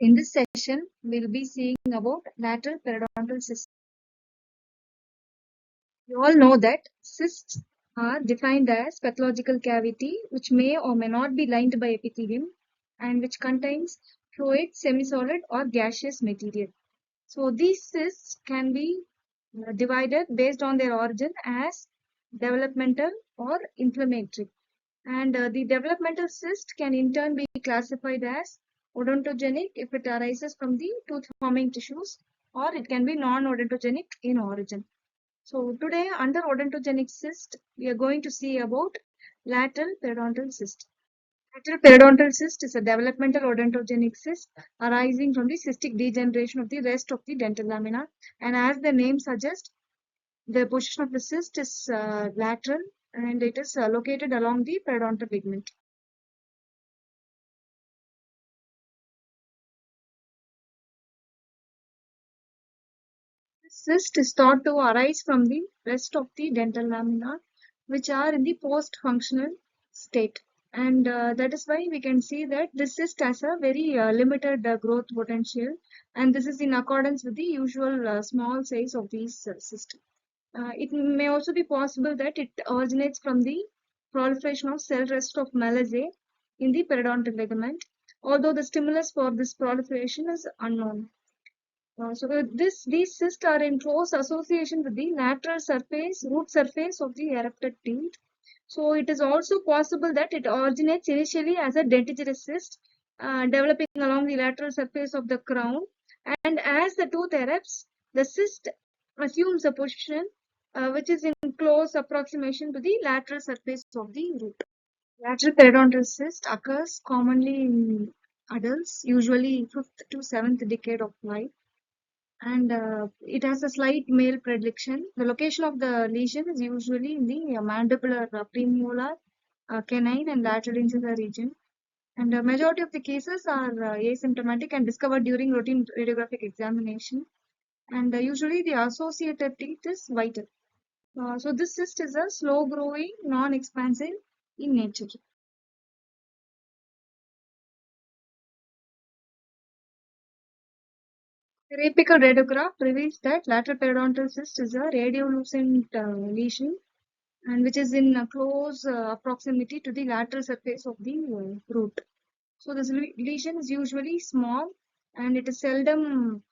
In this session, we'll be seeing about lateral periodontal cysts. You all know that cysts are defined as pathological cavity which may or may not be lined by epithelium and which contains fluid, semi-solid or gaseous material. So these cysts can be divided based on their origin as developmental or inflammatory. And the developmental cyst can in turn be classified as odontogenic if it arises from the tooth forming tissues, or it can be non-odontogenic in origin. So today under odontogenic cyst, we are going to see about lateral periodontal cyst. Lateral periodontal cyst is a developmental odontogenic cyst arising from the cystic degeneration of the rest of the dental lamina. And as the name suggests, the position of the cyst is lateral and it is located along the periodontal ligament. Cyst is thought to arise from the rest of the dental lamina, which are in the post-functional state. And that is why we can see that this cyst has a very limited growth potential. And this is in accordance with the usual small size of these cysts. It may also be possible that it originates from the proliferation of cell rest of Malaise in the periodontal ligament, although the stimulus for this proliferation is unknown. These cysts are in close association with the lateral surface, root surface of the erupted teeth. So it is also possible that it originates initially as a dentigerous cyst, developing along the lateral surface of the crown. And as the tooth erupts, the cyst assumes a position which is in close approximation to the lateral surface of the root. Lateral periodontal cyst occurs commonly in adults, usually 5th to 7th decade of life, and it has a slight male predilection. The location of the lesion is usually in the mandibular, premolar, canine, and lateral incisor region. And the majority of the cases are asymptomatic and discovered during routine radiographic examination. And usually the associated teeth is whiter. So this cyst is a slow-growing, non-expansive in nature. The apical radiograph reveals that lateral periodontal cyst is a radiolucent lesion and which is in close proximity to the lateral surface of the root. So this lesion is usually small and it is seldom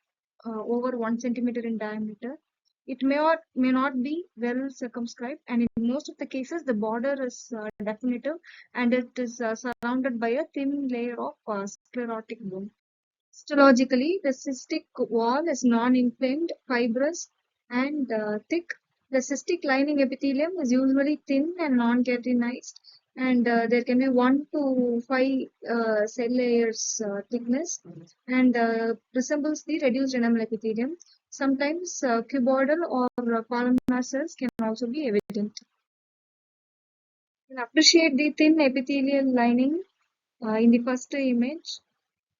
over 1 centimeter in diameter. It may not be well circumscribed, and in most of the cases the border is definitive and it is surrounded by a thin layer of sclerotic bone. Histologically, the cystic wall is non-inflamed, fibrous, and thick. The cystic lining epithelium is usually thin and non-keratinized, and there can be 1 to 5 cell layers thickness, and resembles the reduced enamel epithelium. Sometimes cuboidal or columnar cells can also be evident. You can appreciate the thin epithelial lining in the first image.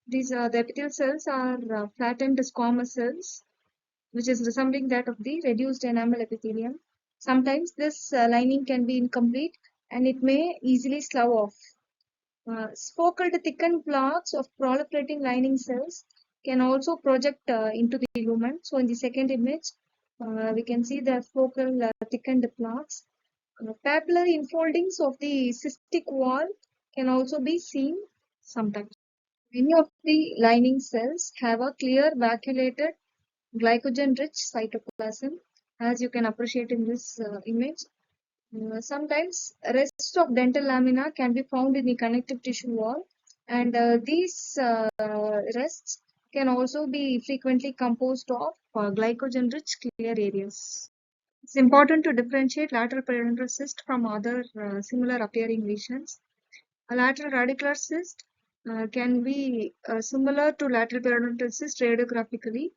The epithelial cells are flattened squamous cells, which is resembling that of the reduced enamel epithelium. Sometimes this lining can be incomplete and it may easily slough off. Focal to thickened plaques of proliferating lining cells can also project into the lumen. So in the second image, we can see the focal thickened plaques. Papillary enfoldings of the cystic wall can also be seen sometimes. Many of the lining cells have a clear vacuolated glycogen-rich cytoplasm, as you can appreciate in this image. Sometimes rest of dental lamina can be found in the connective tissue wall, and these rests can also be frequently composed of glycogen-rich clear areas. It's important to differentiate lateral periodontal cyst from other similar appearing lesions. A lateral radicular cyst can be similar to lateral periodontal cyst radiographically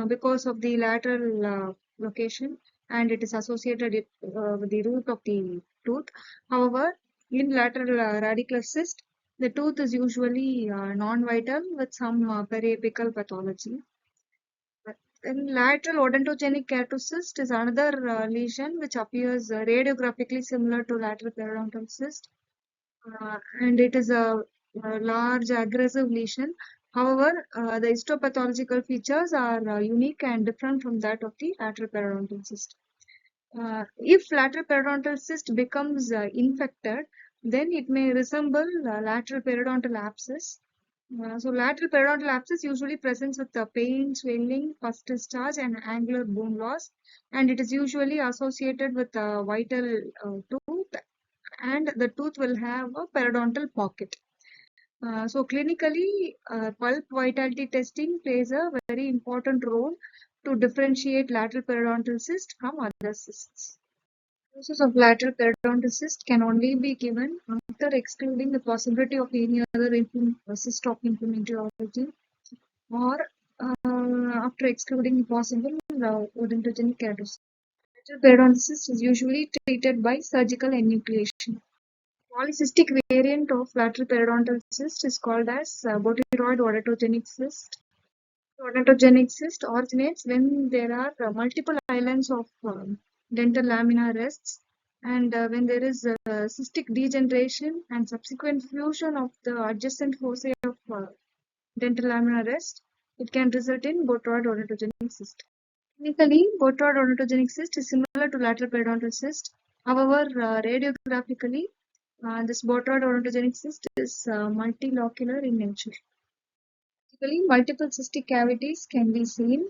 because of the lateral location and it is associated with the root of the tooth. However, in lateral radicular cyst, the tooth is usually non-vital with some periapical pathology. In lateral odontogenic keratocyst is another lesion which appears radiographically similar to lateral periodontal cyst and it is a large aggressive lesion However, the histopathological features are unique and different from that of the lateral periodontal cyst. If lateral periodontal cyst becomes infected, then it may resemble lateral periodontal abscess. So lateral periodontal abscess usually presents with pain, swelling, pus discharge, and angular bone loss, and it is usually associated with a vital tooth, and the tooth will have a periodontal pocket. So clinically, pulp vitality testing plays a very important role to differentiate lateral periodontal cyst from other cysts. Diagnosis of lateral periodontal cyst can only be given after excluding the possibility of any other cyst of implementary origin, or after excluding possible odontogenic keratosis. Lateral periodontal cyst is usually treated by surgical enucleation. Polycystic variant of lateral periodontal cyst is called as botryoid odontogenic cyst. Odontogenic cyst originates when there are multiple islands of dental lamina rests, and when there is cystic degeneration and subsequent fusion of the adjacent foci of dental lamina rest, it can result in botryoid odontogenic cyst. Clinically, botryoid odontogenic cyst is similar to lateral periodontal cyst. However, radiographically, this botryoid odontogenic cyst is multilocular in nature. Typically, multiple cystic cavities can be seen.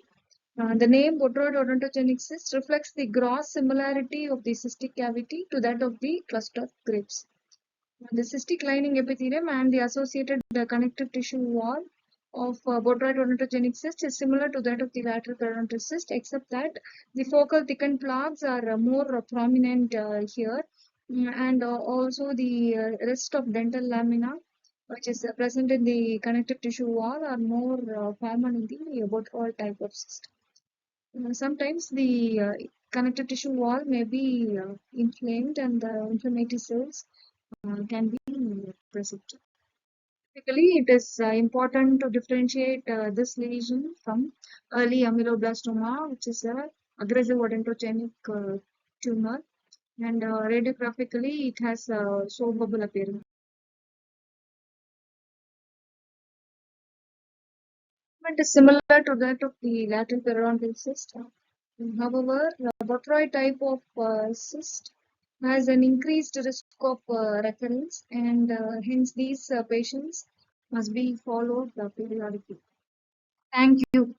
The name botryoid odontogenic cyst reflects the gross similarity of the cystic cavity to that of the cluster of grapes. The cystic lining epithelium and the associated connective tissue wall of botryoid odontogenic cyst is similar to that of the lateral periodontal cyst, except that the focal thickened plaques are more prominent here, and also the rest of dental lamina, which is present in the connective tissue wall, are more common in the botryoid type of cyst. Sometimes the connective tissue wall may be inflamed, and the inflammatory cells can be present. Typically, it is important to differentiate this lesion from early ameloblastoma, which is a aggressive odontogenic tumor, and radiographically it has a soap bubble appearance. It is similar to that of the lateral periodontal cyst. However, the botryoid type of cyst has an increased risk of recurrence, and hence these patients must be followed periodically. Thank you.